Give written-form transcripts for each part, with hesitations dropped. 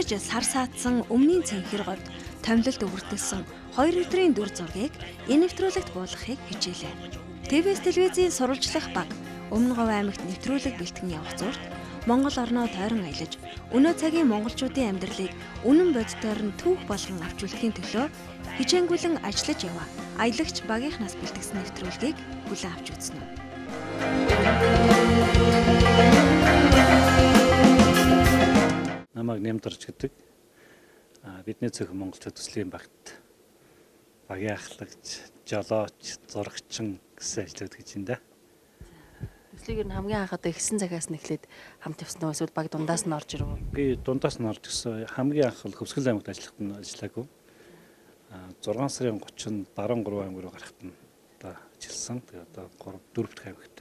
Удирдахч сар саатсан өмнгийн цэнхэр говьд томилолт өвөртөлсөн 2 өдрийн дүр зургийг энэ нэвтрүүлэгт буулгахыг хичээлээ. ТВС телевизийн сурвалжлах баг Өмнө Говь аймагт нэвтрүүлэг бэлтгэн явах зурт Монгол орноо тойрон аялаж, өнөө цагийн монголчуудын амьдралыг үнэн бодитоор нь түүх болгон авч үлдэхийн төлөө хичээнгүйлэн ажиллаж яваа аялагч багийнхнаас бэлтгэсэн нэвтрүүлгийг хүлээн авч үзнэ. Намайг Нямдарч гэдэг бидний цөөхөн монголчууд төслийн багт багийн ахлагч, жолооч, зурагчин гэсэн ажлууд гэж байна да. Төслийг нь хамгийн анхад ихсэн цагаас нэхлээд хамт явсан уу эсвэл баг дундаас нь орж ирв үү? Би дундаас нь орж ирсэн. Хамгийн анх бол Хөвсгөл аймагт ажиллахад нь ажиллаагүй. 6 сарын 30-нд Баруун 3 аймаг руу гарахад нь одоо ажилласан. Тэгээ одоо 4 дахь аймагт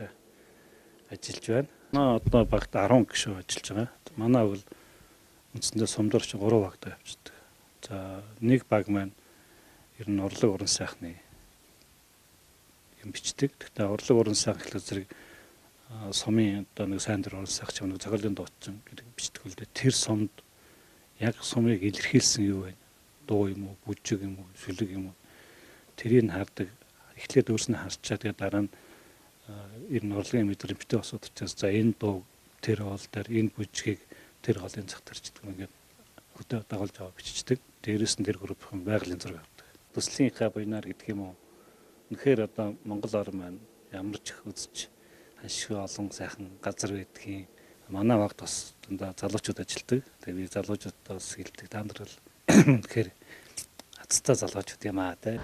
ажиллаж байна. Одоо багт 10 гишүүн ажиллаж байгаа. Манай бол үндсэндээ сумдурч 3 багтаа явчихдаг. За нэг баг маань ер нь урлаг уран сайхны юм бичдэг. Гэхдээ урлаг уран сайхан гэхэл зэрэг сумын одоо нэг сайн дэр уран сайхч нэг зохиолын дуучин гэдэг бичдэг л дээ. Тэр сумд яг сумыг илэрхийлсэн юу вэ? Дуу юм уу, бүжиг юм уу, шүлэг юм уу? Тэрийг хардаг. Эхлээд өөрснөө харчаад тэгээ дараа нь ер нь урлагийн мэдрэмжтэй босоод учраас за энэ дуу тэр хоол дээр энэ бүжгийг тэр хоолын зах тарчдаг ингээд хөдөө дагуулж аваа бичдэг. Дээрээс нь тэр группийн байгалийн зураг авдаг. Төслийнхаа буйнаар гэдэг юм уу? Үнэхээр одоо Монгол орн маань ямар ч их үзэж ашиг олон сайхан газар байдгийн манай багт бас дандаа залуучууд ажилладаг. Тэгээ би залуучуудаас хэлдэг та нар бол үнэхээр азтай залуучууд юм аа те.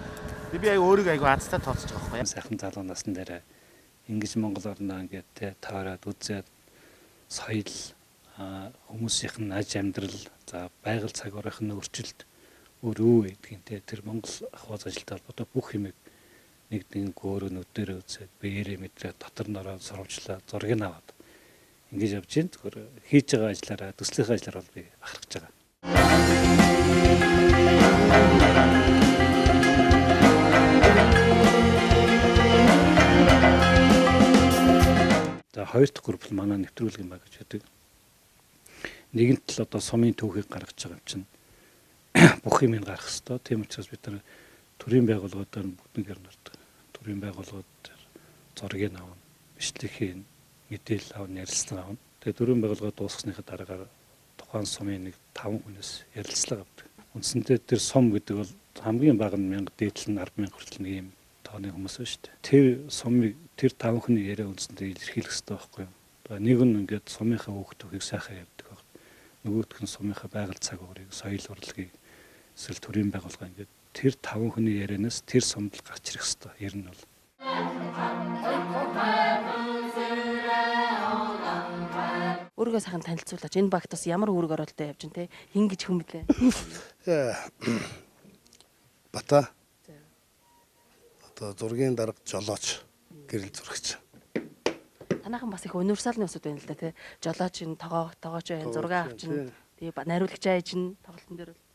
Би өөрийгөө айгу азтай тооцож байгаа байхгүй. Сайхан залуу насн дээр ингэж Монгол орноо ингээд те таарад үзээд соёл хүмүүсийнх нь аж амьдрал за байгаль цагуурын өөрчлөлт өөр юу гэдгийг те тэр Монгол ахуйц ажилтай холбоотой бүх юмыг нэг өөрөө нүдээр үзээд биеэрээ мэдрээд дотор нь ороод сурвалжлаа зургийг аваад ингэж явж гин зөвхөн хийж байгаа ажлаараа төслийнхээ ажлаар бол би бахархаж байгаа. За хоёр дахь групп манай нэвтрүүлгийн баг гэж байдаг. Нэгэнт л одоо сумын түүхийг гаргаж байгаа юм чинь бүх юм гарах хэрэгтэй. Тийм учраас бид нар төрийн байгууллагуудаар бүгднээр нэрдэг. Төрийн байгууллагууд дээр зургийг авна, бичлэгийн мэдээлэл авна, ярилцлага авна. Тэгээ төрийн байгууллага дуусгасныхаа дараагаар тухайн сумын нэг 5 хүнээс ярилцлага авдаг. Үндсэндээ тэр сум гэдэг бол хамгийн бага нь 1000 дээдл нь 100000 хүртэл нэг юм тооны хүмүүс байна шүү дээ. Тэр сумыг тэр 5 хүний яриа үндсэндээ илэрхийлэх хэрэгтэй байхгүй юу? Нэг нь ингээд сумынхаа хөөх түүхийг сайхан ярьдаг баг. Нөгөөх нь сумынхаа байгаль цагуурыг, соёл урлагийг эсвэл төрийн байгууллага ингээд тэр 5 хүний ярианаас тэр сумд гарч ирэх хэрэгтэй. Ер нь бол Өөрийгөө сайхан танилцуулаач. Энэ багт бас ямар үүрэг оролттой явж байна те? Хин гэж хүн блэ? Бата. Одоо зургийн дарга жолооч, гэрэл зурагч. Танайхан бас их универсалны усуд байна л да те. Жолооч ин тоогооч байна, зураг авч ин. Тэгээ найруулагч айж ин тоглолтын дээр бол.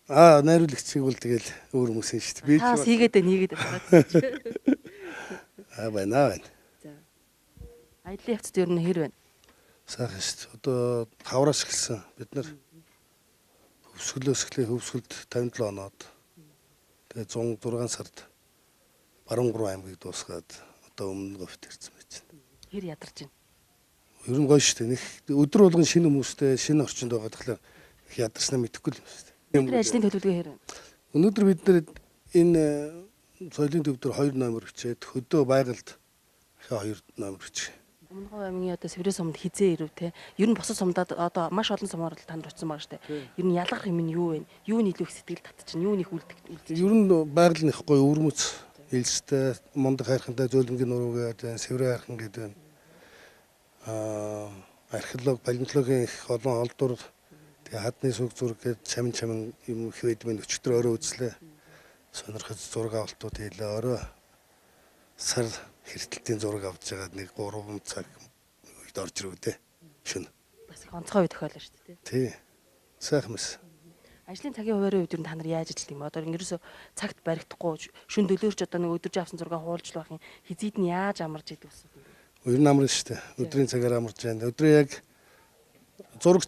Найруулагчийг бол тэгэл өөр хүмүүс юм шүү дээ. Би таас хийгээд нэгээд байгаа. байна. За. Аялын явцад ер нь хэр байна? Сайхан шүү дээ. Одоо хавраас эхэлсэн. Бид нар хөвсгөлд 57 оноод тэгээ 106 сард Баруун 3 аймгийг дуусгаад одоо Өмнө Говьт ирсэн байж байна. Хэр ядарч байна? Ер нь гоё шүү дээ. Нэг өдөр болгон шинэ хүмүүстэй шинэ орчинд байгаа тэгэхээр их ядарснаа мэдэхгүй л юм шүү дээ. Тэр ажлын төлөвлөгөө хэр байна? Өнөөдөр бид нэр энэ соёлын төв дээр 2 номер бичээд хөдөө байгальд 2 номер бичих. Өмнө Говь аймгийн одоо Сэврээ сумд хизээ ирв те. Ер нь босод сумдад одоо маш олон сумаар л танд очсон байгаа штэ. Ер нь ялгах юм нь юу вэ? Юу нийлүү их сэтгэл татчихна? Юу нэх үлдэх? Ер нь байгаль нь их гоё өвөрмөц, элстэй, мундаг хайрхантай зөөлөнгийн нуруугаад Сэврээ хайрхан гэдэг археолог, палеонтологийн их олон олдвор тэгээ хадны сүг зураг гээд чамин юм их байдмын өчтөр өрөө үзлээ. Сонирхож зураг авалтууд хийлээ. Орой сар хэртэлтийн зураг авч байгаа нэг 3 цаг үед орж ирв дээ. Шүн. Бас их онцгой үе тохиолоо шүү дээ. Тий. Сайхан мэс. Ажлын цагийн хуваарийн үед та нар яаж ажилладаг юм бэ? Одоо ингээрсөө цагт баригдахгүй шүн дөлөөрч одоо нэг өдөрж авсан зураг хуулж л байх юм. Хизээд нь яаж амарч идэв гэсэн. Ер нь амарна шүү дээ. Өдрийн цагаар амарч байна. Өдрөө яг зураг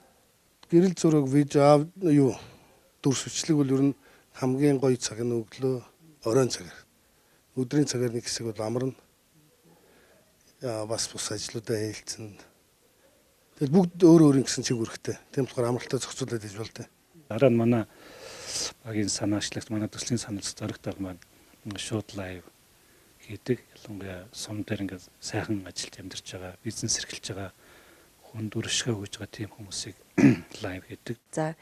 гэрэл зураг видео юу дүрс бичлэг бол ер нь хамгийн гоё цаг нь өглөө оройн цагаар. Өдрийн цагаар нэг хэсэг бол амарна. Бас бус ажлуудаа хийлцэн. Тэгэл бүгд өөр өөр гэсэн чиг үүрэгтэй. Тийм болохоор амралтаа зохицуулаад хийж болтой. Дараа нь манай багийн санаачлагч, манай төслийн саналц зоригтой маань шууд лайв хийдэг. Ялангуяа сум дээр ингээд сайхан ажилд амьдарч байгаа, бизнес эрхэлж байгаа хүн дүршгээ өгж байгаа тийм хүмүүсийг лайв хийдэг. За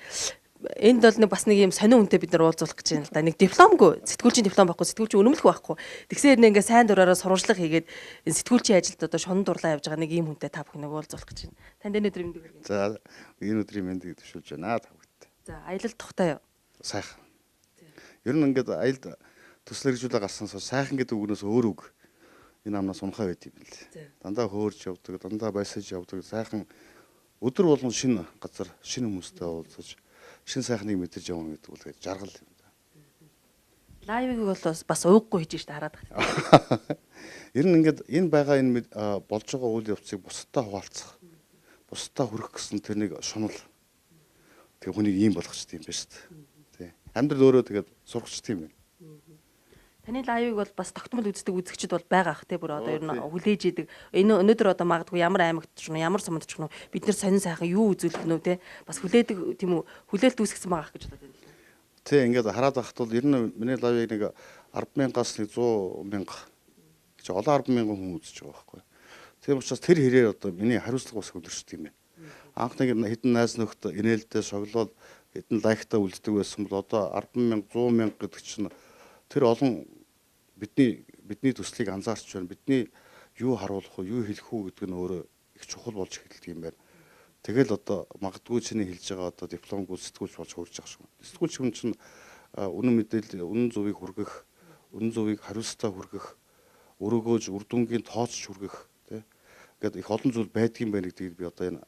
энд бол нэг бас нэг юм сонин үнэтэй бид нар уулзуулах гэж байна л да. Нэг дипломгүй, сэтгүүлчийн диплом байхгүй, сэтгүүлчийн үнэмлэх байхгүй. Тэгсээр нэг ингээ сайн дураараа сурвалжлага хийгээд энэ сэтгүүлчийн ажилд одоо шунан дурлаа явж байгаа нэг ийм хүнтэй та бүхэн уулзуулах гэж байна. Танд энэ өдрийн мэндийг хүргье. За энэ өдрийн мэндийг төшүүлж байна та бүхэнд. За аялал тухтай юу? Сайхан. Ер нь ингээд аялд төсөл хэрэгжүүлээ гарсанаас сайхан гэдэг үгнээс өөр үг энэ амнаас унахаа байт юм л. Дандаа хөөрж явдаг, дандаа байсаж явдаг, сайхан өдөр болгон шинэ газар, шинэ хүмүүстэй уулзаж, шинэ сайхныг мэдэрч явна гэдэг бол жаргал юм да. Лайвыг бол бас ууггүй хийж штэ хараад байна. Ер нь ингээд энэ байгаа энэ болж байгаа үйл явцыг бусдаа хуваалцах, бусдаа хүрэх гэсэн тэрнийг шунал. Тэг хүнийг ийм болгочтой юм байна шүү дээ. Тий. Амьдрал өөрөө тэгээд сургачтай юм байна. Таны лайвыг бол бас тогтмол үздэг үзэгчд бол байгаа ах те бүр одоо ер нь хүлээж идэг. Энэ өнөөдөр одоо магадгүй ямар аймагт ч юм уу ямар сумд ч юм уу бид нар сонин сайхан юу үзүүлэх нь үү те бас хүлээдэг тийм үү хүлээлт үүсгэсэн байгаа ах гэж бодоод байна. Тий ингээд хараад ахт бол ер нь миний лайвыг нэг 10,000-аас 100,000 гэж олон 10,000 хүн үзэж байгаа байхгүй. Тийм учраас тэр хэрээр одоо миний хариуцлага бас өлөрчдөг юм байна. Анх нэг хэдэн найз нөхд инээлдээ шоглол хэдэн лайктаа үлддэг байсан бол одоо 10,000 100,000 гэдэг чинь тэр олон бидний төслийг анзаарч байна. Бидний юу харуулах вэ, юу хэлэх үү гэдэг нь өөрөө их чухал болж эхэлдэг юм байна. Тэгэл одоо магадгүй чиний хэлж байгаа одоо дипломгүй сэтгүүлч болж хурж байгаа шүү. Сэтгүүлч хүн чинь үнэн мэдээлэл, үнэн зөвийг хүргэх, үнэн зөвийг хариуцлаа хүргэх, өрөөгөөж үр дүнгийн тооцч хүргэх тий. Ингээд их олон зүйл байдгийн байна гэдгийг би одоо энэ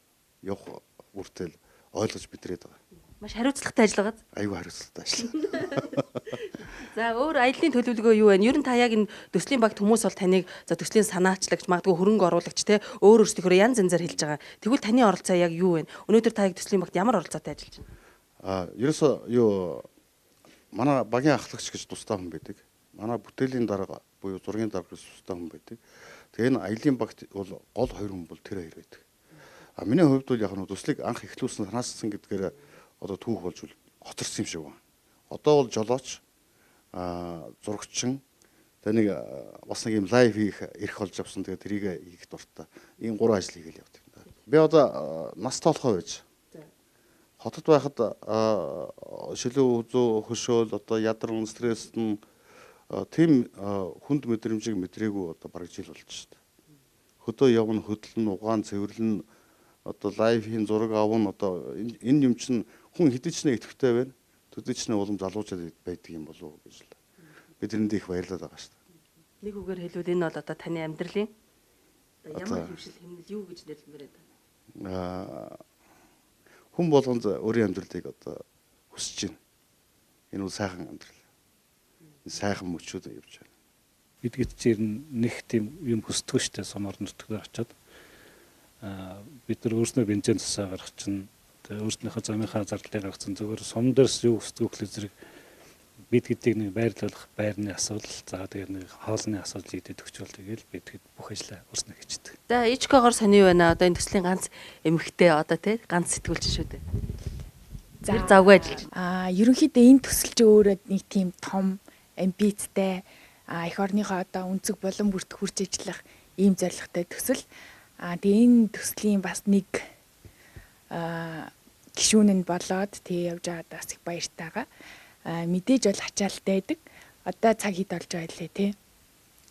явах үртэл ойлгож бидрээд байгаа. Маш хариуцлагатай ажиллагаад. Аюу хариуцлагатай ажил. За өөр аяллаа төлөвлөгөө юу вэ? Ер нь та яг энэ төслийн багт хүмүүс бол таныг за төслийн санаачлагч, магадгүй хөрөнгө оруулагч те өөр өөрсдийнхөө янз янзаар хэлж байгаа. Тэгвэл таны оролцоо яг юу вэ? Өнөөдөр та яг төслийн багт ямар оролцоотой ажиллаж байна? Ерөөсөө юу манай багийн ахлагч гэж тустай хүн байдаг. Манай бүтээлийн дарга буюу зургийн дарга гэж тустай хүн байдаг. Тэгээ энэ аяллаа багт бол гол хоёр хүн бол тэр хоёр байдаг. Миний хувьд бол яг нь төслийг анх эхлүүлсэн санаассан гэдгээр одоо түүх болж хоцорсон юм шиг байна. Одоо бол жолооч зурагчин тэнийг бас нэг юм лайв хийх эрх олж авсан. Тэгээ тэрийг хийх дуртай. Ийм гурван ажил хийгээл явдаг юм да. Би одоо настай болохоо байж. Хотод байхад шилүү үзүү хөшөөл одоо ядарн стресс нь тийм хүнд мэдрэмжийг мэдрээгүй одоо бараг жил болж шүү дээ. Хөдөө явна, хөдлөн, угаан, цэвэрлэн одоо лайв хийн зураг авна одоо энэ юм чинь хүн хэдийчнээ идэвхтэй байна. Төдийчнээ улам залуучаад байдаг юм болов уу гэж л. Би тэрэнд их баярлаад байгаа шүү дээ. Нэг үгээр хэлвэл энэ бол одоо таны амьдралын ямар хөвшил хэмнэл юу гэж нэрлэмээр байна? Хүн болгонд өөрийн амьдралыг одоо хүсэж байна. Энэ бол сайхан амьдрал. Энэ сайхан мөчүүд явж байна. Бидгэд чинь нэг тийм юм хүсдэг шүү дээ сум орон нутгаар очиод. Бид нар өөрснөө бензин цасаа гаргах чинь өөрснийхөө замынхаа зардалыг гаргацсан зөвхөн сум дээрс юу хүсдэг вэ зэрэг бид гэдгийг нэг байрлуулах байрны асуудал за тэгээд нэг хоолны асуудал ийдэд өгчвөл тэгээд бид хэд бүх ажлаа өөрснөө хийдэг. За ичгоор сони байна одоо энэ төслийн ганц эмэгтэй одоо тий ганц сэтгүүлч шүү дээ. За завгүй ажиллаж. Ерөнхийдөө энэ төсөл чи өөрөө нэг тийм том амбицтай эх орныхоо одоо өнцөг болон бүрт хүрч ажиллах ийм зорилготой төсөл. Тэгээ энэ төслийн бас нэг гишүүн нь болоод тэгээ явж байгаад бас их баяртайгаа. Мэдээж бол ачаалттай байдаг. Одоо цаг хэд болж байгаа лээ тий.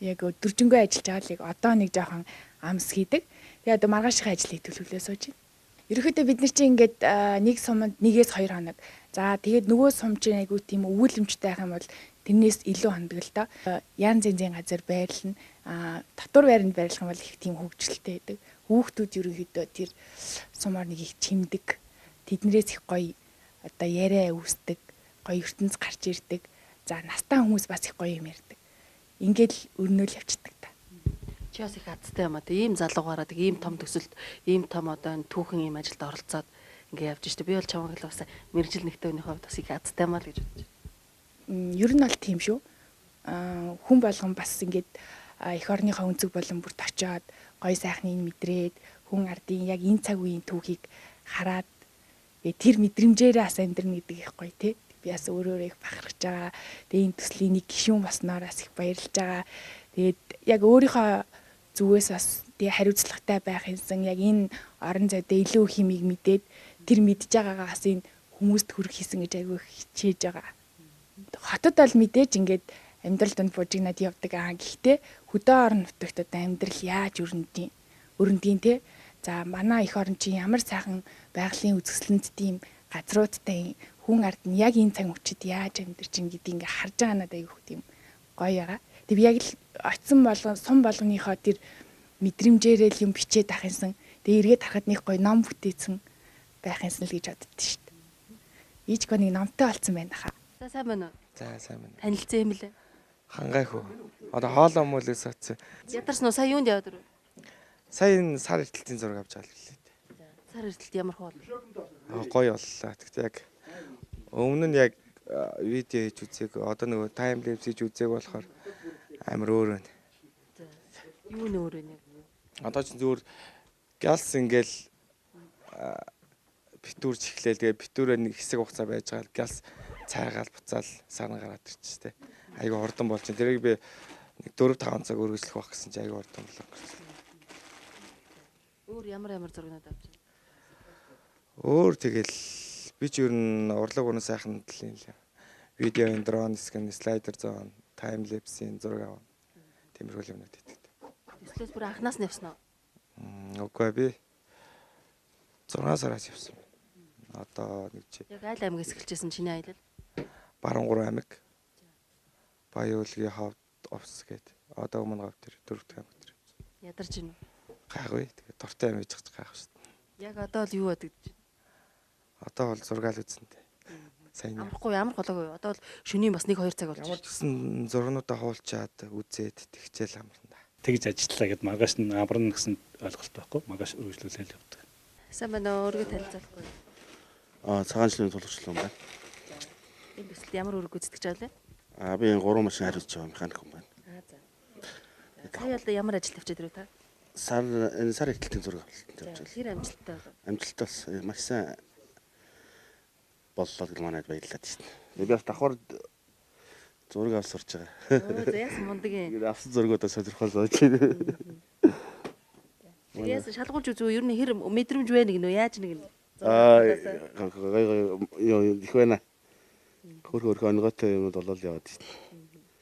Яг өдөржингөө ажиллаж байгаа л яг одоо нэг жоохон амс хийдэг. Тэгээ одоо маргаашийн ажлыг төлөвлөө сууж байна. Ерөнхийдөө бид нар чинь ингээд нэг суманд 1-2 хоног. За тэгээд нөгөө сум чинь айгуу тийм өвүүлэмжтэй байх юм бол тэрнээс илүү хондог л доо. Янз янзын газар байрлана. Татвар байранд байрлах юм бол их тийм хөвгчлөлтэй байдаг. Хүүхдүүд ерөнхийдөө тэр сумаар нэг их чимдэг. Тэднэрээс их гоё одоо яриа үүсдэг. Гоё ертөнц гарч ирдэг. За настай хүмүүс бас их гоё юм ярьдаг. Ингээд л өрнөөл явчихдаг та. Чи бас их азтай юм аа. Ийм залуугаараа ийм том төсөлд ийм том одоо түүхэн ийм ажилд оролцоод ингээ явж штэ. Би бол чамайг л бас мэрэгжил нэгтөөний хувьд бас их азтай маа л гэж бодож байна. Ер нь бол тийм шүү. Хүн болгон бас ингээд эх орныхоо өнцөг болон бүрт очиод гой сайхныг мэдрээд хүн ардын яг энэ цаг үеийн түүхийг хараад тэр мэдрэмжээрээ ас амьдрна гэдэг их гоё тий. Би бас өөрөө их бахархаж байгаа. Тэгээ энэ төслийн нэг гишүүн болсноораас их баярлж байгаа. Тэгээд яг өөрийнхөө зүгээс бас тэгээ хариуцлагатай байх юмсан яг энэ орон зайдаа илүү химиг мэдээд тэр мэдж байгаагаа бас энэ хүмүүст хүрэх хийсэн гэж айгүй хичээж байгаа. Хотод бол мэдээж ингээд амьдрал донд бужигнаад явдаг аа. Гэхдээ хөдөө орон нутагт одоо амьдрал яаж өрнөдийн те. За манай эх орон чинь ямар сайхан байгалийн үзэсгэлэнт тийм газруудтай хүн ард нь яг энэ цаг үчид яаж амьдарч ин гэдгийг ингээ харж байгаа надад айгүй тийм гоё байгаа. Тэг би яг л очисон болгон сум болгоныхоо тэр мэдрэмжээрээ л юм бичээд ах юмсан. Тэг эргээд харахад нэг гоё ном бүтээсэн байх юмсан л гэж боддоо шүү дээ. Ичко нэг номтой болсон байна хаа. За сайн байна уу? За сайн байна. Танилцсан юм лээ. Хангайхуу. Одоо хоолоо муулээс оцсон. Ядарсан уу? Сая юунд яваад ирв? Сая энэ сар эртэлтийн зураг авч байгаа л гэлээ. Сар эртэлт ямар хоол? Гоё боллоо. Тэгтээ яг өмнө нь яг видео хийж үзээг одоо нөгөө тайм лапс хийж үзээг болохоор амар өөр байна. Юу нөр вэ? Одоо ч зүгээр галс ингээл битүүрч эхлээл тэгээ битүүрээ нэг хэсэг хугацаа байж байгаа галс цайгаал буцаал сарна гараад ирчих тээ. Айгу хурдан болж чинь тэрийг би нэг 4-5 цаг үргэлжлэх байх гэсэн чинь айгу хурдан болоо. Өөр ямар зургнууд авч байна? Өөр тэгэл би ч ер нь урлаг унаа сайхан талын л видео, дрон, скан, слайдер зоон, тайм лапсийн зураг аваа. Тиймэрхүү юмнууд хийдэг. Тэслээс бүр анханаас нь явсан уу? Үгүй би 6 сараас явсан. Одоо нэг чи Яг айл аймагаас эхэлжсэн чиний аялал? Баруун аймаг. Баяуулгийн хавд офс гээд одоо өмнө гав тэр 4 дахь аймаг тэр. Ядарч гин үү? Гайгүй. Тэгээ дуртай юм ижих гайх шүү дээ. Яг одоо л юу бодогдож байна? Одоо бол зургаал үзсэнтэй. Сайн. Амархгүй ямар голоогүй. Одоо бол шөнийн бас 1-2 цаг болж Ямар байна. гэсэн зургнуудаа хуулчаад үзээд тэгчээл амарна. Тэгж ажиллаа гэд маргааш нь амарна гэсэн ойлголт байхгүй. Маргааш үргэлжлүүлэл явдаг. Сайн байна уу? Өөрийгөө танилцуулахгүй. Цагаанчлалын тулгуурлал юм байна. Энэ төсөлд ямар үүрэг гүйцэтгэж байгаа вэ? Би энэ 3 машин хариуцж байгаа механик хүн байна. За. Сая бол ямар ажил тавьчаад ирв та? Энэ сар эртэлтийн зураг авалт явж байна. Тэр амжилттай болов. Амжилттай бас маш сайн боллоо гэж манайд баярлалаа шүү дээ. Би бас давхар зураг авч сурч байгаа. Оо заяас мундаг юм. Тэгээд авсан зургуудаа сонирхол сууж байна. Яас шалгуулж үзв. Ер нь хэр мэдрэмж вэ нэг нөө яаж нэг нь? Их байна. Хөрх онготой юмуд болол яваад шүү дээ.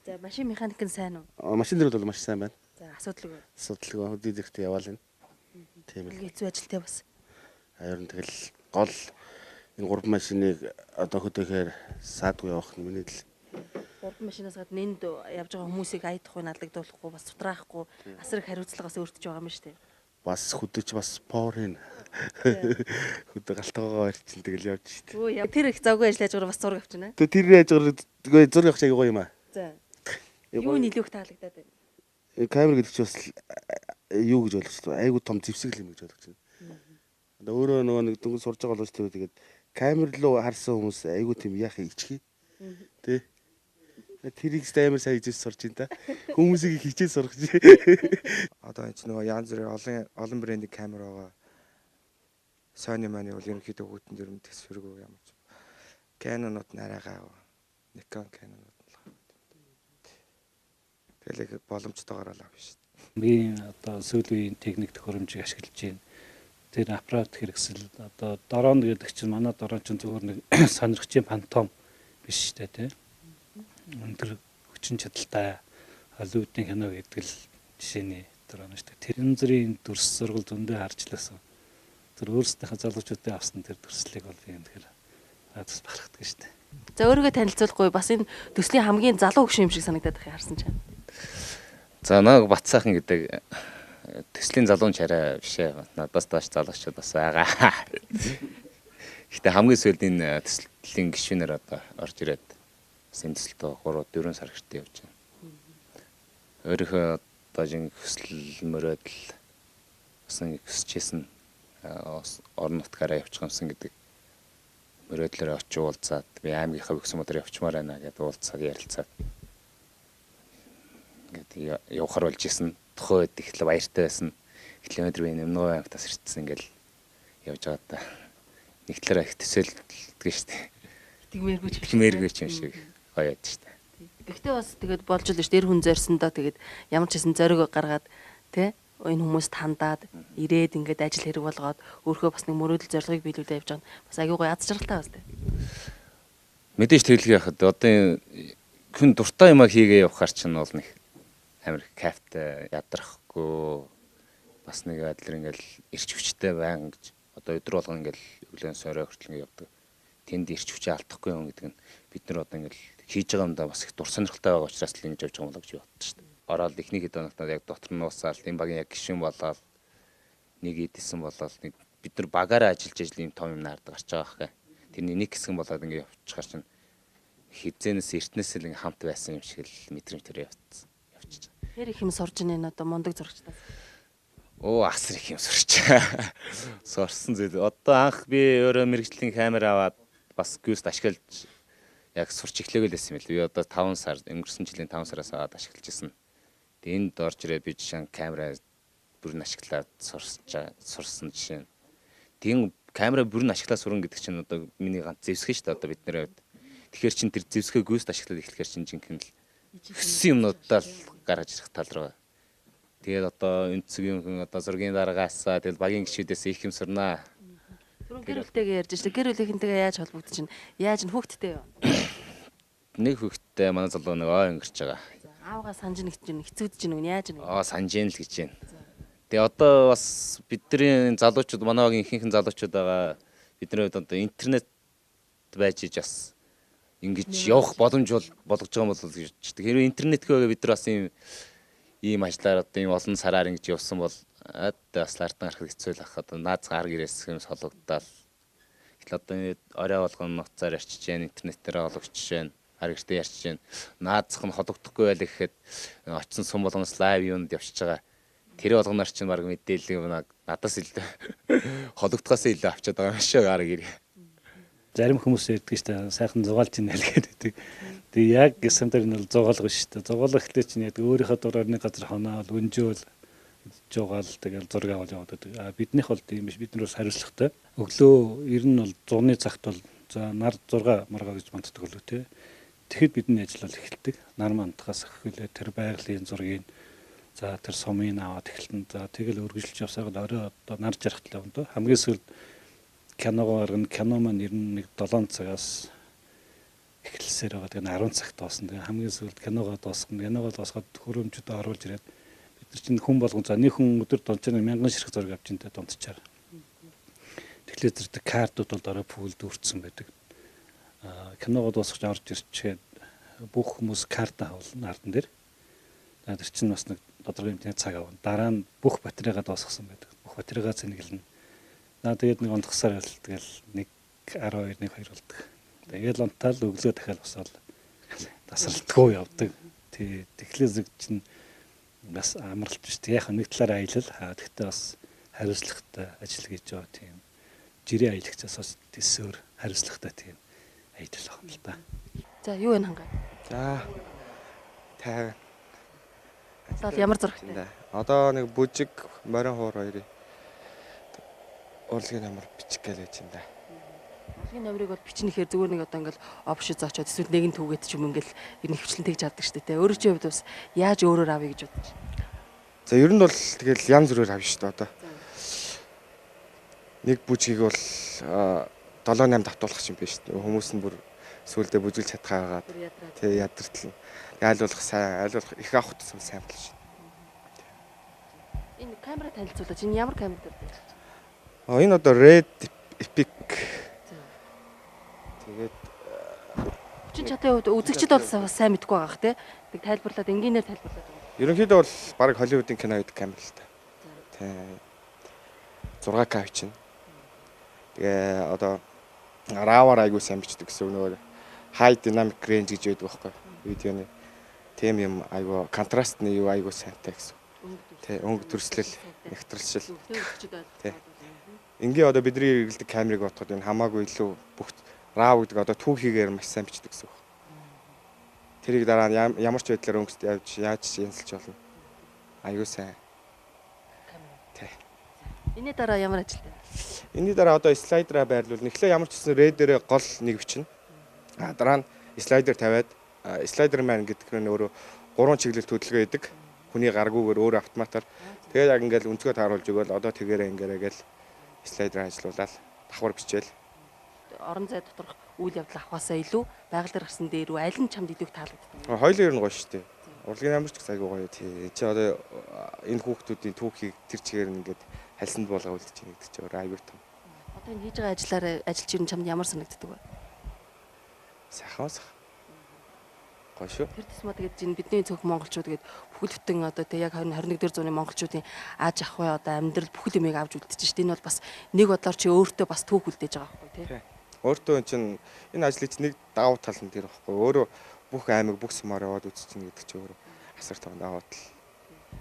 За машин механик нь сайн уу? Машин дээр бол маш сайн байна. За асуудалгүй. Асуудалгүй хөдөө зэгтээ яваал энэ. Тийм л. Хэцүү ажилтай бас. Ер нь тэгэл гол энэ 3 машиныг одоо хөдөөхээр саадгүй явах нь миний л. 3 машинаас гадна энд явж байгаа хүмүүсийг аядахгүй надлагдуулахгүй бас сутраахгүй асар их хариуцлагаас өөртөж байгаа юм шүү дээ. Бас хөдөөч бас поворын хөдөө галтгаагаа ирчин тэгэл явж шít. Өө тэр их завгүй ажиллаж байгаа бас зураг авчихна. Тэгээ тэр яаж байгаа зураг авах гоё юм аа. За. Юу нь илүү их таалагдаад байна? Камер гэдэг чинь бас юу гэж ойлгож байна. Айгуу том зэвсэг юм гэж ойлгож байна. Одоо өөрөө нөгөө нэг дөнгөж сурж байгаа болооч тэр тэгээд камер руу харсан хүмүүс айгуу тийм яах ичхий. Тэ. Тэрийг амар сайн хийж сурч ин та. Хүмүүсийг хичээж сурах чи. Одоо энэ ч нөгөө янз бүрийн олон брендийн камер байгаа. Sony маань бол ерөнхийдөө хүүтэн дөрөм төсвөргүй ямар ч. Canon-ууд нарай гайгүй. Nikon Canon-ууд л. Тэгэл боломжтойгоор л авна шүү дээ. Би одоо сүүлийн техник төхөөрөмжийг ашиглаж байна. Тэр аппарат хэрэгсэл одоо дрон гэдэг чинь манай дрон чинь зөвхөн нэг сонирхчийн фантом биш шүү дээ тий. Тэр хүчин чадалтай Холливуудын кино гэдэг л жишээний дрон шүү дээ. Тэр зүрийн дүрс зургал зөндөө харжлаасан. Тэр өөрсдийнхээ залуучуудын авсан тэр дүрслийг бол би энэ бас бахархдаг шүү дээ. За өөрийгөө танилцуулахгүй бас энэ төслийн хамгийн залуу хөшин юм шиг санагдаад байхыг харсан чинь. За нэг Бат сайхан гэдэг төслийн залуун чарай биш ээ. Надаас доош залуучууд бас байгаа. Гэтэ хамгийн сүүлд энэ төслийн гишүүнээр одоо орж ирээд энэ төсөлтөө 3-4 сар гэртээ явж байна. Өөрийнхөө одоо жин хүсэл мөрөөдөл өсөн хүсэжсэн орон нутгаараа явчих юмсан гэдэг мөрөөдлөөр очиж уулзаад би аймгийнхаа өгсөн өдөр явчмаар байна гэдээ уулзаад ярилцаад ингээд явахар болж исэн. Тухайн үед их л баяртай байсан. Километр бие Өмнөгов аймагтаас ирсэн ингээл явж байгаа та. Нэг талаараа их төсөөлдөг шүү дээ. Тэгмээргүй ч юм шиг гоё яд шүү дээ. Гэхдээ бас тэгээд болж л шүү дээ. Эр хүн зорьсондоо тэгээд ямар ч хэсэн зориг гаргаад тий энэ хүмүүст хандаад ирээд ингээд ажил хэрэг болгоод өөрөө бас нэг мөрөөдөл зорилгыг биелүүлээд явж байгаа нь бас аягүй гоё аз жаргалтай бас тий. Мэдээж тэглэг яхад одоо хүн дуртай юмаа хийгээ явахаар чинь бол нэг амар кайфтай ядрахгүй бас нэг адилэр ингээл ирч хүчтэй байнг гэж одоо өдөр болгон ингээл өглөө сорой хүртэл ингээд явдаг. Тэнд ирч хүчээ алдахгүй юм гэдэг нь бид нар одоо ингээл хийж байгаа юмдаа бас их дур сонирхолтой байгаа учраас л ингэж явж байгаа юм л гэж боддог шүү дээ. Ороод ихний хэд оногтод яг дотор нь уусаал энэ багийн яг гишүүн болоод нэг идэсэн болоод нэг бид нар багаараа ажиллаж ийм том юм наардаг гарч байгаа хэрэг. Тэрний нэг хэсэг нь болоод ингээд явчихаар чинь хизэнээс эртнээс л ингээд хамт байсан юм шиг л мэдрэмж төрөө явцсан. Явчихж байгаа. Тэр их юм сурж ийн одоо мундаг зурагчдаа. Оо асар их юм сурчаа. Сурсан зүйл. Одоо анх би өөрөө мэрэгжлийн камер аваад бас гүйст ашиглаж яг сурч эхлэгээл байсан юм л. Би одоо 5 сар өнгөрсөн жилийн 5 сараас аваад ашиглаж ирсэн. Энд орж ирээ би жишээ камера бүрэн ашиглаад сурсан жишээ. Тийм камера бүрэн ашиглаад сурна гэдэг чинь одоо миний ганц зэвсгэн шүү дээ одоо бидний хувьд. Тэгэхээр чин тэр зэвсгээ гүйст ашиглаад эхлэхээр чин жинхэнэ л хөссөн юмнуудаа л гаргаж ирэх тал руу. Тэгээд одоо өнцөгийн хүн одоо зургийн дараагаасаа тэгэл багийн гишүүдээс их юм сурнаа. Түрүүн гэр бүлтэйгээ ярьж штэ. Гэр бүлийнхэнтэйгээ яаж холбогдож чинь? Яаж н хүүхдтэй юу? Нэг хүүхдтэй манай залуу нэг ой өнгөрч байгаа. Аавгаа санаж нэгж чинь хэцүүдж чинь үн яаж нэг. Санаж ийн л гэж байна. Тэгээ одоо бас бидний залуучууд манай багийн ихэнх залуучууд байгаа бидний хувьд одоо интернет байж иж бас ингэж явах боломж болгож байгаа юм бол гэж. Тэгэхээр интернетгөө бид нар бас ийм ажлаар одоо ийм олон сараар ингэж явсан бол бас артан гарах хэцүү л ах. Одоо нааз гар гэрээс юм сологдоод ихл одоо орой болгон нуцаар ярьчих жаан интернетээрологч жаан гар гэртээ ярьчих жаан наазах нь хологдохгүй байл гэхэд очсон сум болгоноос лайв юунд явчихж байгаа. Тэр болгоноор чинь баг мэдээлэл юм надаас илүү хологдохоос илүү авчаад байгаа юм шиг гар гэр. Зарим хүмүүс ярьдаг шүү дээ сайхан зугаалж ийн хэлгээд байдаг. Тэгээ яг гэсэн дээр нь бол зугаалга шүү дээ. Зугаалга ихтэй чинь яг өөрийнхөө дураар нэг газар хоноол өнжөөл жугаал тэгэл зураг аваад яваад байдаг. Биднийх бол тийм биш. Бид нар бас хариуцлагатай. Өглөө ер нь бол зуны цагт бол за нар 6 маргаа гэж банддаг өглөө те. Тэгэхэд бидний ажил бол эхэлдэг. Нар мандахаас эхлээ тэр байгалийн зургийг за тэр сумын аваад эхэлтэн. За тэгэл өргөжлөж явсаар орой одоо нар жархтлаа юм доо. Хамгийн сүүлд киногоо гаргана. Кино маань ер нь нэг 7 цагаас эхэлсээр байгаа. Тэгээ 10 цагт дуусна. Тэгээ хамгийн сүүлд киногоо дуусгана. Киногоо дуусгаад хөрөмжөд оруулж ирээд бид нар чинь хүн болгон за нэг хүн өдөр дунджаар 1000 ширхэг зураг авч ин тэ дундчаар. Тэгэхээр тэр картууд бол орой пүүлд үрдсэн байдаг. Киногоо дуусгаж орж ирчээд бүх хүмүүс карта хавлна ардан дээр. Тэр чинь бас нэг тодорхой хэмжээний цаг авна. Дараа нь бүх батарейгаа дуусгасан байдаг. Бүх батарейгаа цэнэглэнэ. Тэгээд нэг ондгсаар байл тэгэл 1 12 1 2 болдог. Тэгээд онтаал өглөө дахиад босоод тасралтгүй явдаг. Тэгэхээр зүг чинь бас амралт биш. Яг нэг талаараа аялал гэхдээ бас хариуцлагатай ажил хийж байгаа тийм. Жирийн аялагчаас бас төсөөр хариуцлагатай тийм ажил байгаа юм л да. За юу вэ хангай? За тайван. Одоо ямар зурагтай? Одоо нэг бүжиг морин хуур хоёрыг урлагийн намар бичих гэлэж юм да. Урлагийн намрыг бол бичнэхээр зүгээр нэг одоо ингээл опшн зоочоод эсвэл нэгэн түүгээд ч юм ингээл ер нь хвчлэн тэгж авдаг шүү дээ. Өөрөө чи хувьд бас яаж өөрөөр авъя гэж бодож байна. За ер нь бол тэгэл янз бүрээр авна шүү дээ одоо. Нэг бүжгийг бол 7-8 давтуулах юм биш шүү дээ. Хүмүүс нь бүр сүулдэ бүжиглж чадхаагаад тий ядартал. Айл болох сайн, айл болох их авах тусам сайн болно шүү. Энэ камера танилцуулаач. Энэ ямар камер дээр бэ? Энэ одоо Red Epic. Тэгээд хүчин чадлын хувьд үзэгчд бол бас сайн мэдгүй байгаа х тий. Тэг тайлбарлаад энгийнээр тайлбарлаад байгаа. Ерөнхийдөө бол баг Холливуудын кино гэдэг камер л та. Тий. 6K чинь. Тэгээ одоо раваар айгуу сайн бичдэг гэсэн нөгөө high dynamic range гэж байдаг байхгүй видеоны. Тэм юм айгуу контрастны юу айгуу сайнтай гэсэн. Тий, өнгө төрслөл, нэгтрэлшил. Тий. Ингээ одоо бидний хэрэглэдэг камерыг бодоход энэ хамаагүй илүү бүх рав гэдэг одоо түүхийгээр маш сайн бичдэг гэсэн үг. Тэрийг дараа нь ямар ч байдлаар өнгөст явж яаж янзалж болно. Аюу сайн. Тэ. Энийн дараа ямар ажилтай? Энийн дараа одоо слайдераа байрлуул. Эхлээ ямар ч гэсэн редэрээ гол нэг бичнэ. Дараа нь слайдер тавиад слайдер маань гэдэг нь өөрөө 3 чиглэл хөдөлгөөн өгдөг. Хүний гаргуугаар өөр автоматар. Тэгээд яг ингээл өнцгөө тааруулж өгөөл одоо тэгээрээ ингээрээ гэл слайдер ажиллуулаад давхар бичээл. Орон зай доторх үйл явдал авахаасаа илүү байгаль дээр гарсан дээр үү аль нь чамд идэвх таалагддаг? Хоёулын ер нь гоё шүү дээ. Урлагийн ямар ч гэсэн айгүй гоё. Тий. Чи одоо энэ хүүхдүүдийн түүхийг тэр чигээр нь ингээд хальсанд болгоо үлдэж байгаа гэдэг чинь өөр айгүй том. Одоо энэ хийж байгаа ажиллаар ажилч юу чамд ямар санагддаг вэ? Сайхан. Гоё шүү. Тэр тусмаа тэгээд энэ бидний цөөх монголчууд тэгээд бүхэл бүтэн одоо тэг яг 21-р зууны монголчуудын ааж ах бай одоо амьдрал бүхэл юмыг авч үлдчихэж шүү дээ. Энэ бол бас нэг бодлоор чи өөртөө бас түүх үлдээж байгаа байхгүй тий. Өөртөө чинь энэ ажлыг чинь нэг давуу тал нь тэр байхгүй. Өөрөө бүх аймаг бүх сумаар яваад үзчихнэ гэдэг чинь өөрөө асар том давуу тал.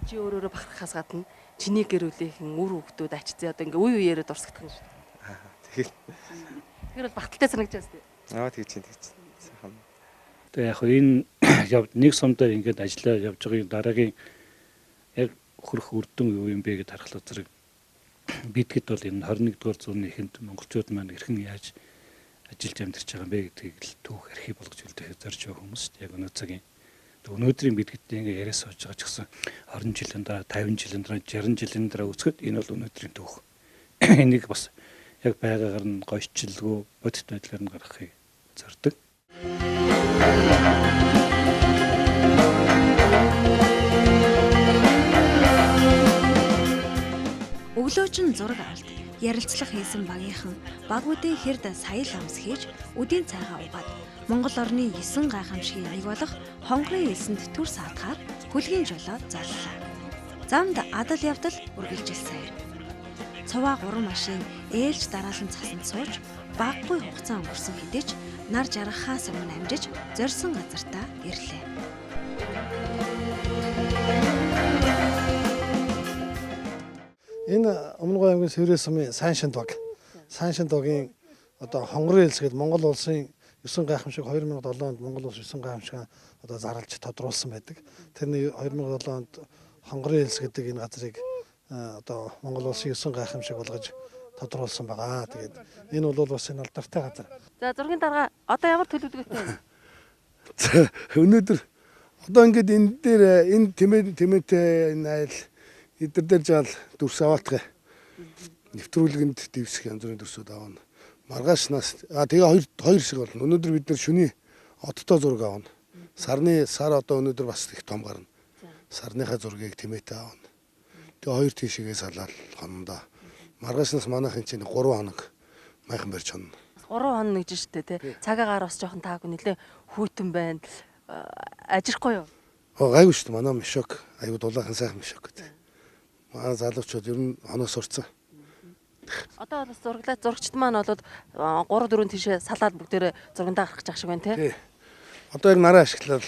Чи өөрөөрөө бахархахаас гадна чиний гэр бүлийнхэн үр хөвгтүүд ачцээ одоо ингээ үе үеэрээ дурсагдах юм шүү дээ. Тэгэхээр бол багталтай санагдаж байна шүү дээ. Тэгж чинь. Сайхан. Тэгээ яг энэ явд нэг сум дээр ингээд ажиллаа явж байгаа дараагийн яг хөрөх үрдэн юу юм бэ гэдээ харахад зэрэг бидгэд бол энэ 21-р зууны эхэнд монголчууд маань хэрхэн яаж ажиллаж амьдарч байгаа юм бэ гэдгийг л түүх архив болгож үлдээх зорж байгаа хүмүүс яг өнөө цагийн өнөөдрийн бидгэдтэй ингээ яриа сууж байгаа ч гэсэн 20 жилийн дараа 50 жилийн дараа 60 жилийн дараа үзэхэд энэ бол өнөөдрийн түүх. Энийг бас яг байгаагаар нь гойчилгүй бодит байдлаар нь гаргахыг зорддог. Өглөөжин зураг авалт ярилцлага хийсэн багийнхан багуудын хэрд саял амс хийж үдийн цайгаа угаад Монгол орны 9 гайхамшигын нэг болох хонгорын элсэнд түр саатахаар хөлгийн жолоо заллаа. Замд адал явдал үргэлжилсэн. Цуваа 3 машин ээлж дараалан цасанд сууж баггүй хугацаа өнгөрсөн хэдий ч нар жаргахаас өмнө амжиж зорьсон газартаа ирлээ. Энэ Өмнөгов аймгийн Сэврээ сумын Сайншинд баг. Сайншинд багийн одоо хонгорын элс гэдэг Монгол улсын 9 гайхамшиг 2007 онд Монгол улс 9 гайхамшиг одоо зарлж тодруулсан байдаг. Тэрний 2007 онд хонгорын элс гэдэг энэ газрыг одоо Монгол улсын 9 гайхамшиг болгож тодруулсан байгаа. Тэгээд энэ бол бас энэ алдартай газар. За зургийн дарга одоо ямар төлөвлөгөөтэй вэ? Өнөөдөр одоо ингээд энэ дээр энэ тэмээтэй энэ айл эдгээр дээр жаал дүрс аваалтгай. Нэвтрүүлгэнд дэвсэх янз бүрийн дүрсүүд авна. Маргаашнаас тэгээ хоёр шиг болно. Өнөөдөр бид нэр шүний одтой зураг авна. Сар одоо өнөөдөр бас их том гарна. Сарныхаа зургийг тэмээтэй авна. Тэгээ хоёр тийшээгээ салаад хонондоо. Маргаашнаас манайхын чинь 3 хоног майхан барьж хонно. 3 хоног гэж штэ тий. Цагаагаар бас жоохон таагүй нэлээ хүйтэн байна. Ажирахгүй юу? Гайгүй штэ манай мишок. Аюу дулаахан сайхан мишок гэдэг. Манай залуучууд ер нь хоног сурцсан. Одоо бас зурагчд маань болоод 3-4 тийшээ салаад бүгдээрээ зургандаа гарах гэж шиг байна тий. Одоо яг нараа ашиглаад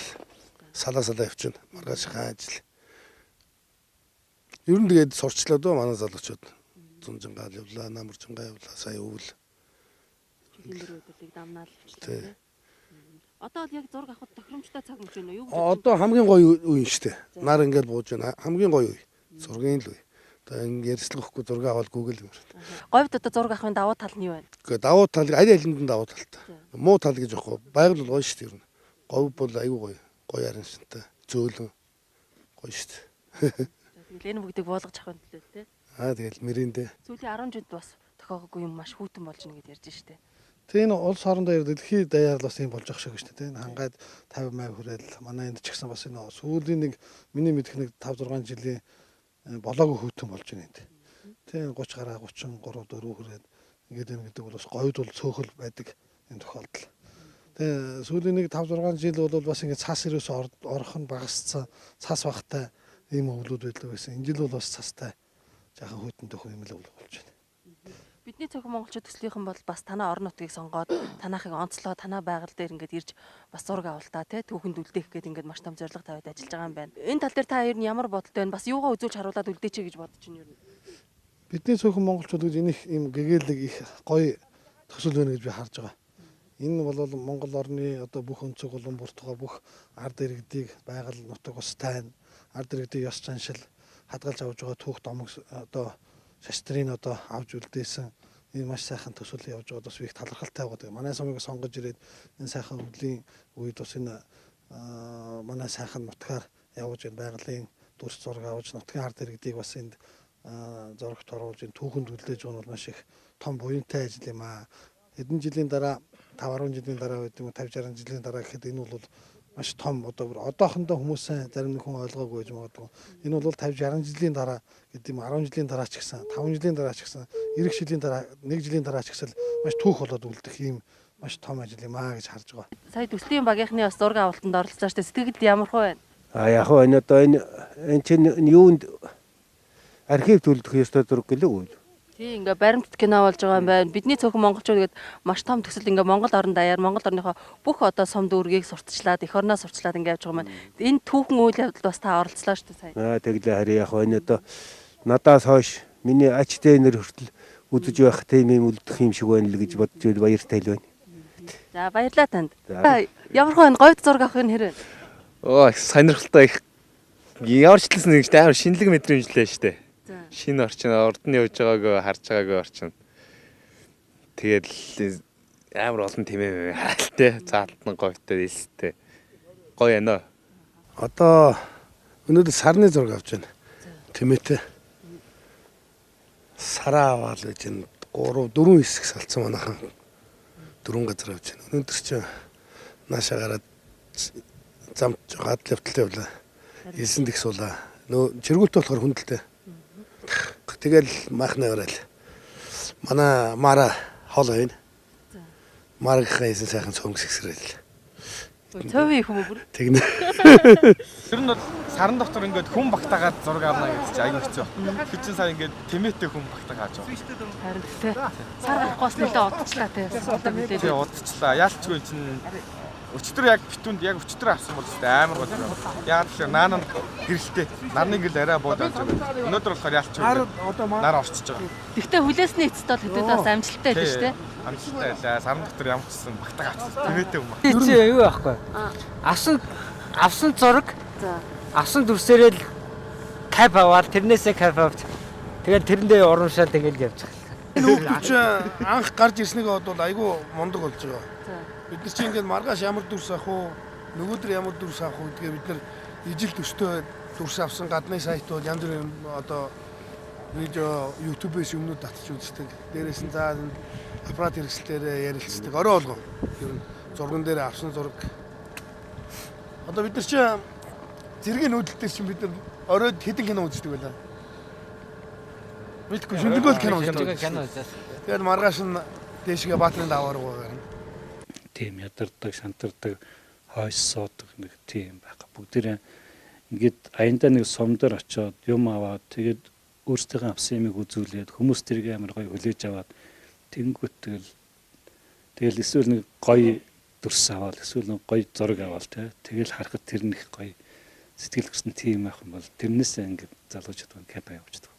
салаа явчихна. Маргааш хааж л. Ер нь тэгээд сурчлаа дөө манай залуучууд. Зунжингаал явлаа, намаржингаа явлаа, сая өвөл. Хилрүүдийг дамнаал тий. Одоо яг зураг авахд тохиромжтой цаг мөч байна уу? Одоо хамгийн гоё үе шүү дээ. Нар ингээд бууж байна. Хамгийн гоё үе. Зургийн л үе. Одоо ингэ ярьцлага өгөхгүй зураг аваад Google юм. Говьд одоо зураг авахын давуу тал нь юу вэ? Гэхдээ давуу тал аль алинд нь давуу талтай. Муу тал гэж байхгүй. Байгаль бол гоё шүү дээ ер нь. Говь бол аюу гоё. Гоё араншинтай. Зөөлөн. Гоё шүү дээ. Тэгэл энэ бүгдийг буулгаж авах юм төлөө тий. Тэгэл мэрэндээ. Сүүлийн 10 жилд бас тохиогоогүй юм маш хүйтэн болж байна гэж ярьж штэ. Тэгээ энэ улс орон даяар дэлхийн даяар бас юм болж ах шиг шүү дээ. Энэ хангаад 50% хүрээл манай энд ч гэсэн бас энэ сүүлийн нэг миний мэдэх нэг 5-6 жилийн болоогүй хүйтэн болж байна энд. Тэгээ 30 гараа 33 4 хүрээд ингээд юм гэдэг бол бас говьд бол цөөхөл байдаг энэ тохиолдол. Тэгээ сүүлийн нэг 5-6 жил бол бас ингээд цаас ирээс орох нь багасцсан цаас багтай ийм өвлүүд байдаг байсан. Энэ жил бол бас цастай жаахан хүйтэн төхөө юм л болж байна. Бидний цөөхөн монголчууд төслийнхэн бол бас танаа орон нутгийг сонгоод танаахыг онцлоо танаа байгаль дээр ингээд ирж бас зураг авалтаа тий түүхэнд үлдээх гээд ингээд маш том зорилго тавиад ажиллаж байгаа юм байна. Энэ тал дээр та хоёр нь ямар бодолтой байна? Бас юугаа үзүүлж харуулад үлдээч гэж бодож байна юу? Бидний цөөхөн монголчууд гэж энэ ийм гэгээлэг их гоё төсөл байна гэж би харж байгаа. Энэ бол Монгол орны одоо бүх өнцөг болон бүртгөө бүх ард иргэдийг байгаль нутаг ус тайн ард иргэдийн ёс заншил хадгалж авж байгаа түүх домог одоо шаштрын одоо авж үлдээсэн энэ маш сайхан төсөл явж байгаа бас их талархалтай байгаа. Манай сумыг сонгож ирээд энэ сайхан өвлийн үед бас энэ манай сайхан нутгаар явж энэ байгалийн дүрс зураг авч нутгийн ард иргэдийг бас энд зурагт оруулж энэ түүхэнд үлдээж байгаа нь бол маш их том буянтай ажил юм аа. Хэдэн жилийн дараа 5-10 жилийн дараа гэдэг юм 50-60 жилийн дараа гэхэд энэ бол маш том одоохондоо хүмүүсээ зарим нэг хүн ойлгоогүй гэж магадгүй. Энэ бол 50-60 жилийн дараа гэдэг юм 10 жилийн дараа ч гэсэн 5 жилийн дараа ч гэсэн 90 жилийн дараа 1 жилийн дараа ч гэсэн маш түүх болоод үлдэх ийм маш том ажил юм аа гэж харж байгаа. Сая төслийн багийнхны бас зураг авалтанд оролцож штэ сэтгэлд ямархуу байна? Яг хөө энэ одоо энэ чинь юунд архив төлөвлөх ёстой зураг гэлээ үү? Тийм ингээ баримтат кино болж байгаа юм байна. Бидний цөөхөн монголчууд гээд маш том төсөл ингээ Монгол орон даяар Монгол орныхоо бүх одоо сум дүүргийг сурталчлаад эх орноо сурталчлаад ингээ явж байгаа юм. Энэ түүхэн үйл явдалд бас та оролцлоо шүү дээ сая. Тэглээ харъя яг хөө энэ одоо надаас хойш миний ач тээнэр хүртэл үзэж байх тийм юм үлдэх юм шиг байна л гэж бодож баяртай л байна. За баярлалаа танд. Ямар хөө энэ говьд зураг авах нь хэрэг? Сонирхолтой их ямар ч хэлсэн нэг амар шинэлэг мэдрэмжлээ штэ. Шинэ орчин ордон явж байгаагаа харж байгаагаа орчин. Тэгээд амар олон тэмээ хаалтай заалтан говьтой элстэй. Гоё яана. Одоо өнөөдөр сарны зураг авч байна. Тэмээтэй. Сараа аваад гэж энэ 3-4 хэсэг салцсан манайхан. 4 газар авч байна. Өнөөдөр чинь наашаа гараад замд гад левтэлтэй явлаа. Элсэнд их суулаа. Нөө чиргүүлтэй болохоор хүндэлтэй. Тэгэл махны орол. Манай мара хол байна. Маргийнхаа эсэн сайхан цөмгс гисрэл. Цовын хүмүүс бүр. Тэгнэ. Тэр нь бол саран доктор ингээд хүн багтаагаад зураг авна гэж чи аягүй хэцүү. Тэр чинь сая ингээд тэмээтэй хүн багтаагаад авч байгаа. Харин тэ. Сар гарахгүйс нэлээ удацлаа тэ. Одоо мэдээ. Тий удацлаа. Яалтчгүй чинь өчтөр яг битүүнд яг өчтөр авсан бол тест амар бол. Яг тэгэхээр наан нь гэрэлтэй. Нарны гэл арай буудаад байгаа. Өнөөдөр болохоор яалтчгүй. Нар орчиж байгаа. Тэгтээ хүлээсний эцэд бол хэдүүд бас амжилттай байлаа шүү дээ. Амжилттай байлаа. Саран доктор ямар ч гэсэн багтаагаа авсан. Тэмээтэй хүн. Чи юу байхгүй. Авсан зураг. За. Авсан дүрсээрээ л кап аваад тэрнээсээ кап авч. Тэгээд тэрэндээ урамшаал тэгэл явж байгаа. Энэ хүүхдүүд анх гарч ирснийгээ бодвол айгүй мундаг болж байгаа. Бид нар чинь ингээд маргааш ямар дүрс авах уу, нөгөөдөр ямар дүрс авах уу гэдгээ бид нар ижил төстэй дүрс авсан гадны сайт бол янз бүрийн одоо видео YouTube-ээс өмнөд татчих үздэг. Дээрээс нь заа аппарат хэрэгслээр ярилцдаг. Орой болгоо. Ер нь зурган дээр авсан зураг. Одоо бид нар чинь зэргийн нүүдэлтээс чинь бид нар оройд хэдэн кино үздэг байлаа. Мэдгүй шүнжэнгөл кино үздэг. Тэгээд маргааш нь дээшгээ баатрын даваар байгаа. Тийм ядардаг, шантардаг, хойш суудаг нэг тийм байгаа. Бүгдээрээ ингээд аяндаа нэг сумдэр очиод юм аваад тэгээд өөрсдөө авсан юмыг үзүүлээд хүмүүс тэрийг амар гоё хүлээж аваад тэнгүүт тэгэл эсвэл нэг гоё дүрс аваад эсвэл нэг гоё зураг аваад тэгэл харахад тэр нэг гоё сэтгэл хөдлөн тийм байх юм бол тэрнээсээ ингээд залуучууд капа явуулдаг.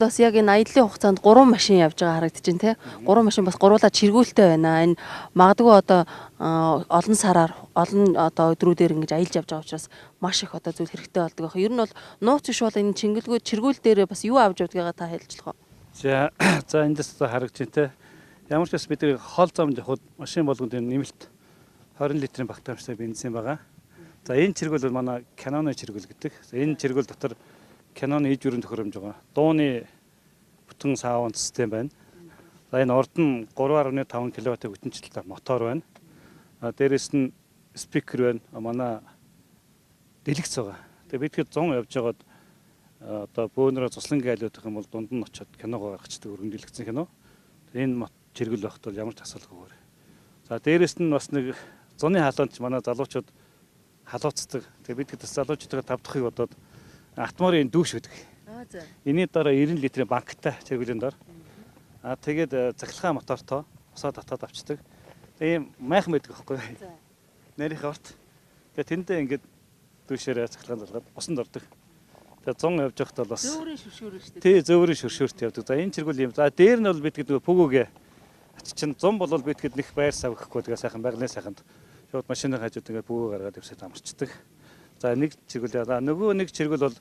Бас яг энэ аяллаа хугацаанд 3 машин явж байгаа харагдаж байна те. 3 машин бас гуруулаа чиргүүлтэй байна. Энэ магадгүй одоо олон сараар олон одоо өдрүүдээр ингэж аялж явж байгаа учраас маш их одоо зүйл хэрэгтэй болдог байх. Ер нь бол нууц биш бол энэ чингэлгүй чиргүүл дээрээ бас юу авч явдгаагаа та хэлжлэх үү? За эндээс харагдаж байна те. Ямар ч бас бидний хол замд явхад машин болгонд нэмэлт 20 литрийн багтаамжтай бензин байгаа. За энэ чиргүүл бол манай Canon чиргүүл гэдэг. Энэ чиргүүл дотор Canon иж бүрэн төхөөрөмж байгаа. Дууны бүтэн саунд систем байна. За энэ урд нь 3.5 кВт-ийн хүчинчлэлтэй мотор байна. Дээрээс нь спикер байна. Манай дэлгэц байгаа. Тэгээ бид 100 явж байгаад одоо бөөнөрөө цуслан гайлуудах юм бол дунд нь очиод киногоо гаргацдаг өргөн дэлгэцэн кино. Энэ чиргүүл байхад бол ямар ч асуудалгүйгээр. За дээрээс нь бас нэг зуны халуунд манай залуучууд халууцдаг. Тэгээ бид хэд залуучуудаа тавдахыг бодоод атморын дүүш гэдэг. Эний дараа 90 литрийн банктай чиргүүлийн дор. Тэгээд цахилгаан мотортой усаа татаад авчдаг. Тэгээ майхан байдаг байхгүй. Нарийн орт. Тэгээ тэндээ ингээд дүүшээрээ цахилгаан залгаад усанд ордог. Тэгээ 100 явж байхад бол бас зөөврийн шүршүүр шүү дээ. Тий, зөөврийн шүршүүрт явдаг. За энэ чиргүүл юм. За дээр нь бол бид гэдэг пүгүүгээ чинь 100 бол бид хэд нэг байр сав гэхгүй тэгээ сайхан байгалийн сайханд шууд машины хажууд ингээд бүү гаргаад явсаад амарчдаг. За нэг чиргүүл нөгөө нэг чиргүүл бол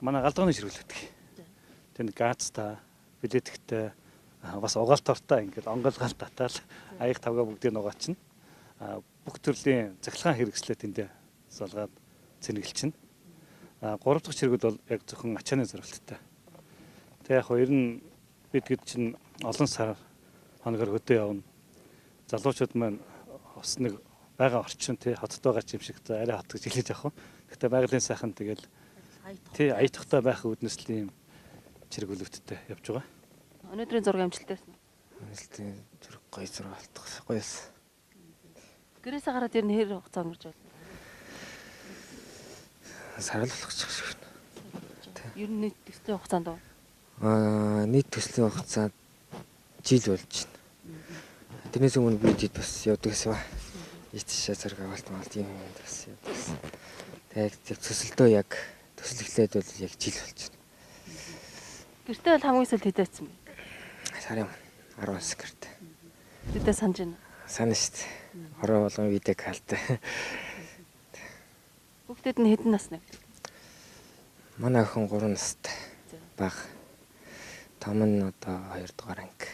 манай галдгооны чиргүүл гэдэг. Тэнд газтай, билетэгтэй бас угаалтартай ингээд онголгал татаал аяг тавга бүгдийг нугаачна. Бүх төрлийн цахилгаан хэрэгслээ тэндээ залгаад цэнэгэлчин. 3 дахь чиргүүл бол яг зөвхөн ачааны зорилттой. Тэг яг ер нь бид хэд чинь олон сар хоногор хөдөө явна. Залуучууд маань бас нэг байгаа орчин тий хотод байгаа юм шиг арай хот гэж хэлж явах. Гэхдээ байгалийн сайхан тэгэл тий аятахтай байх үүднэслийн чиргүүлэгттэй явж байгаа. Өнөөдрийн зураг амжилттай байсан. Амжилттай зураг гоё зураг алтгах гоёс. Гэрээсээ гараад ер нь хэр хугацаа өнгөрч байна? Сарал болгочих шиг байна. Ер нь нийт төслийн хугацаанд уу? Нийт төслийн хугацаанд жил болж байна. Тэрнээс өмнө би жид бас явдаг гэсэн ба. Ичшээ зэрэг авалт малт юм бас явдаг. Тэгээд төсөлдөө яг төсөл эхлээд бол яг жил болж байна. Гэртээ бол хамгийн сүүлд хэдээсэн бэ? Сарын 10-аас гэртээ. Хэдээ санаж байна? Санаа шүү дээ. Хороо болгон видео калтай. Хүүхдүүд нь хэдэн насны вэ? Манай охин 3 настай. Баг. Том нь одоо 2 дугаар анги.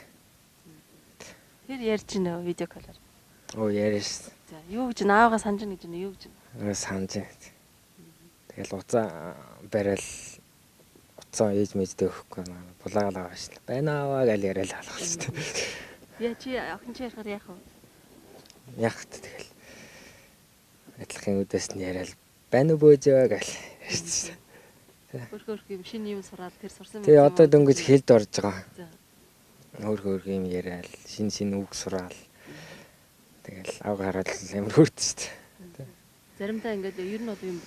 Тэр ярьж байна видео колоор. Оо ярьж. За юу гэж наавгаа санаж байна гэж юу гэж байна? Санаж. Тэгэл уцаа барайл уцаа ээж мэждээ өгөхгүй булаагалаа баашла. Байна аваа гал яриад алах шүү дээ. Яа чи охин чи ярихаар яах вэ? Яах вэ тэгэл. Адилхан үдээс нь яриад байна уу бөөжөө гал ярьж. Хөрхөрх юм шинэ юм сураад тэр сурсан юм. Тэгээ одоо дөнгөж хэлд орж байгаа. Хөрхөрх юм яриад шинэ үг сураал. Тэгэл ав гараад амар хөрт шүү дээ. Заримдаа ингээд ер нь одоо юм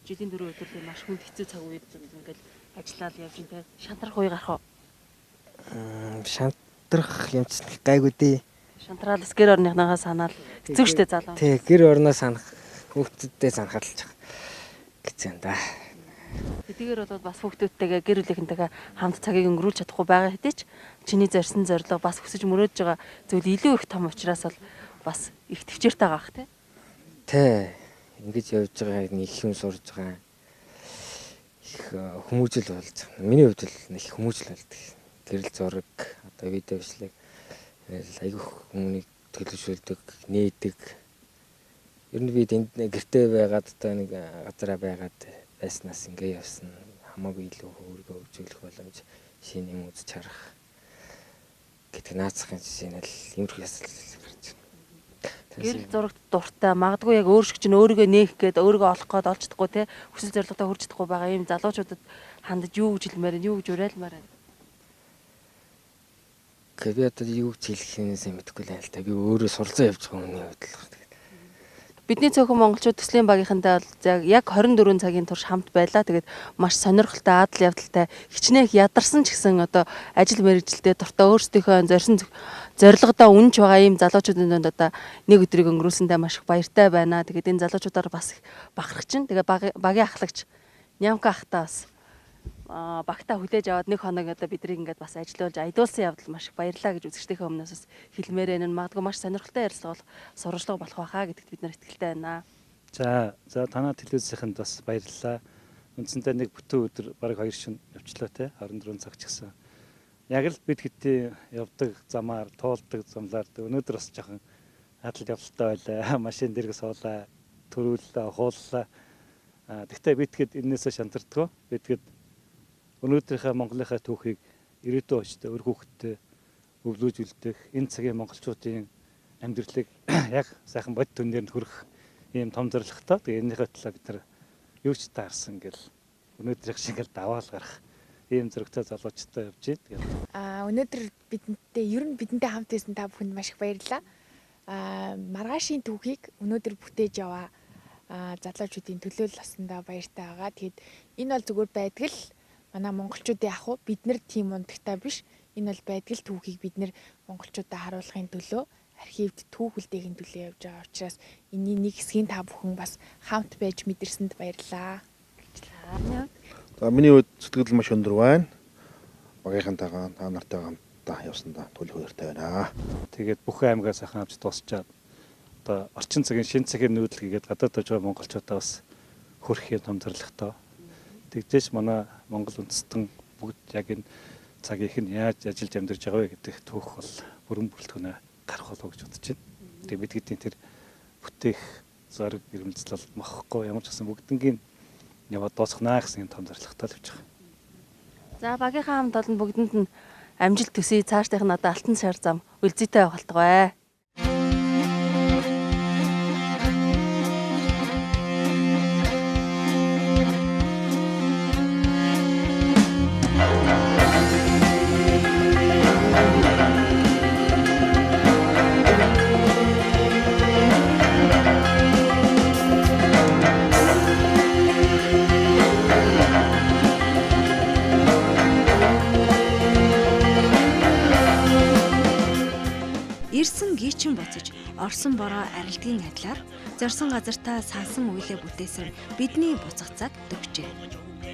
жилийн 4 өдөр маш хүнд хэцүү цаг үед ингээд ажиллаад явж ин тэ шантрах үе гарах уу? Шантрах юм ч гайгүй дээ. Шантраалс гэр орныхнаа санаал хэцүү штэ залуу. Тий гэр орноо санах хүүхдүүдтэй санахад л жах гэсэн да. Тэдгээр бол бас хүүхдүүдтэйгээ гэр бүлийнхэнтэйгээ хамт цагийг өнгөрүүлж чадахгүй байгаа хэдий ч чиний зорьсон зорилго бас хүсэж мөрөөдж байгаа зүйл илүү их том учраас бол бас их төвчээртэй байгаа ах тий. Тий. Ингэж явж байгаа нэг их юм сурж байгаа. Их хүмүүжил болж. Миний хувьд л их хүмүүжил болдог. Гэрэл зураг, одоо видео бичлэг айгүйх хүмүүнийг төлөвшүүлдэг, нээдэг. Ер нь би энд гэртээ байгаад одоо нэг газараа байгаад байснаас ингэ явсан. Хамаагүй илүү өөрийгөө хөгжүүлэх боломж, шинэ юм үзэж харах гэдэг наацхын жишээ нь л иймэрхүү ясал гарч байна. Гэрэл зурагт дуртай магадгүй яг өөр шиг чинь өөрийгөө нээх гээд өөрийгөө олох гээд олж чадахгүй те хүсэл зорилготой хүрч чадахгүй байгаа юм залуучуудад хандаж юу гэж хэлмээр нь юу гэж уриалмаар байна. Би одоо юу гэж хэлэхээс мэдэхгүй л байна л та. Би өөрөө суралцаа явж байгаа хүний хувьд л. Бидний цөөхөн монголчууд төслийн багийнхантай бол яг 24 цагийн турш хамт байлаа. Тэгээд маш сонирхолтой, адал явдалтай, хичнээн ядарсан ч гэсэн одоо ажил мэргэжилтэд дуртай өөрсдийнхөө зорьсон зорилгодоо үнж байгаа ийм залуучуудын донд одоо нэг өдрийг өнгөрүүлсэндээ маш их баяртай байна. Тэгээд энэ залуучуудаар бас их бахархаж чинь. Тэгээд багийн ахлагч Нямка ахтаа бас багтаа хүлээж аваад нэг хоног одоо бидрийг ингээд бас ажиллуулж аялуулсан явдал маш их баярлаа гэж үзэгчдийнхээ өмнөөс бас хэлмээр энэ магадгүй маш сонирхолтой ярилцлага бол сурвалжлага болох байхаа гэдэгт бид нар итгэлтэй байна. За танаа телевизийнхэнд бас баярлалаа. Үндсэндээ нэг бүтэн өдөр бараг 2 шөнө явчлаа те 24 цаг ч гэсэн. Яг л бид хэдий явдаг замаар туулдаг замлаар өнөөдөр бас жоохон адал явдалтай байлаа. Машин дээрээ суулаа, төрүүллээ, хууллаа. Тэгтээ бидгээд энээсээ шантардгаа. Бидгээд өнөөдрийнхээ Монголынхаа түүхийг ирээдүйн очтой өр хүүхэдтэй өвлөөж үлдэх энэ цагийн монголчуудын амьдралыг яг сайхан бод түнээр нь хүрэх ийм том зорилготой. Тэгээ энэхээ талаар бид нар юу ч таарсан гэл өнөөдрийнх шиг л даваал гарах ийм зөрөгтэй залуучтай явж байна. Тэгээ өнөөдөр бидэнтэй хамт байсан та бүхэнд маш их баярлалаа. Маргаашийн түүхийг өнөөдөр бүтээж яваа залуучуудын төлөөлөл баснаа баяртай байгаа. Тэгэд энэ бол зүгээр байдаг л манай монголчуудын ах уу бид нар тийм ундагтай биш. Энэ бол байдаг л түүхийг бид нар монголчуудад харуулахын төлөө архивд түүх үлдээхийн төлөө явж байгаа учраас энэний нэг хэсгийн та бүхэн бас хамт байж мэдэрсэнд баярлалаа. За миний хувьд сэтгэл маш өндөр байна. Багийнхантайгаа та нартайгаа хамт удаан явсандаа түлхүү өртэй байна. Тэгээд бүхэн аймагаас сайхан авч дуусчаад одоо орчин цагийн шин цагийн нүүдэлгээд гадаад очиж байгаа монголчуудаа бас хөрөхийн том зорилготой. Тэгжээч манай Монгол үндэстэн бүгд яг энэ цагийнх нь яаж ажиллаж амьдарч байгаа вэ гэдэг түүх бол бүрэн бүрэлдэхүүнээ гарах болов гэж бодож байна. Тэгээд бид гэдгийн тэр бүтээх зориг ирмэлцэл мохохгүй ямар ч гэсэн бүгднгийн яваад дуусгана гэсэн том зорилготой л явж байгаа. За багийнхаа хамт олон бүгдэнд нь амжилт төсөй цаашдынх нь одоо алтан сар зам үлзийтэй байх болтугай. Ирсэн гийчин буцаж орсон бороо арилдгийн адилаар зорсон газартаа салсан үйлээ бүтээсэн бидний буцах цаг төгжээ.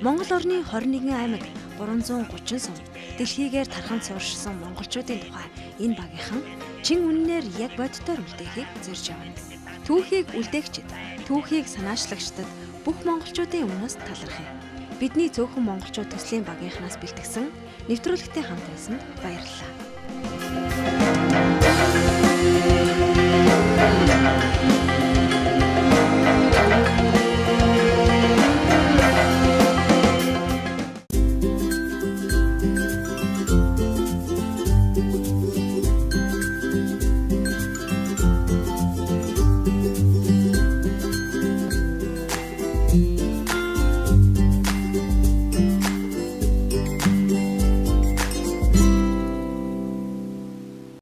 Монгол орны 21 аймаг 330 сум дэлхийгээр тархан сууршсан монголчуудын тухай энэ багийнхан чин үннээр яг боддоор үлдээхийг зорж явна. Түүхийг үлдээгчид, түүхийг санаачлагчдад бүх монголчуудын өмнөөс талархъя. Бидний цөөхөн монголчууд төслийн багийнхнаас бэлтгэсэн нэвтрүүлэгтийн хамт байсанд баярлалаа.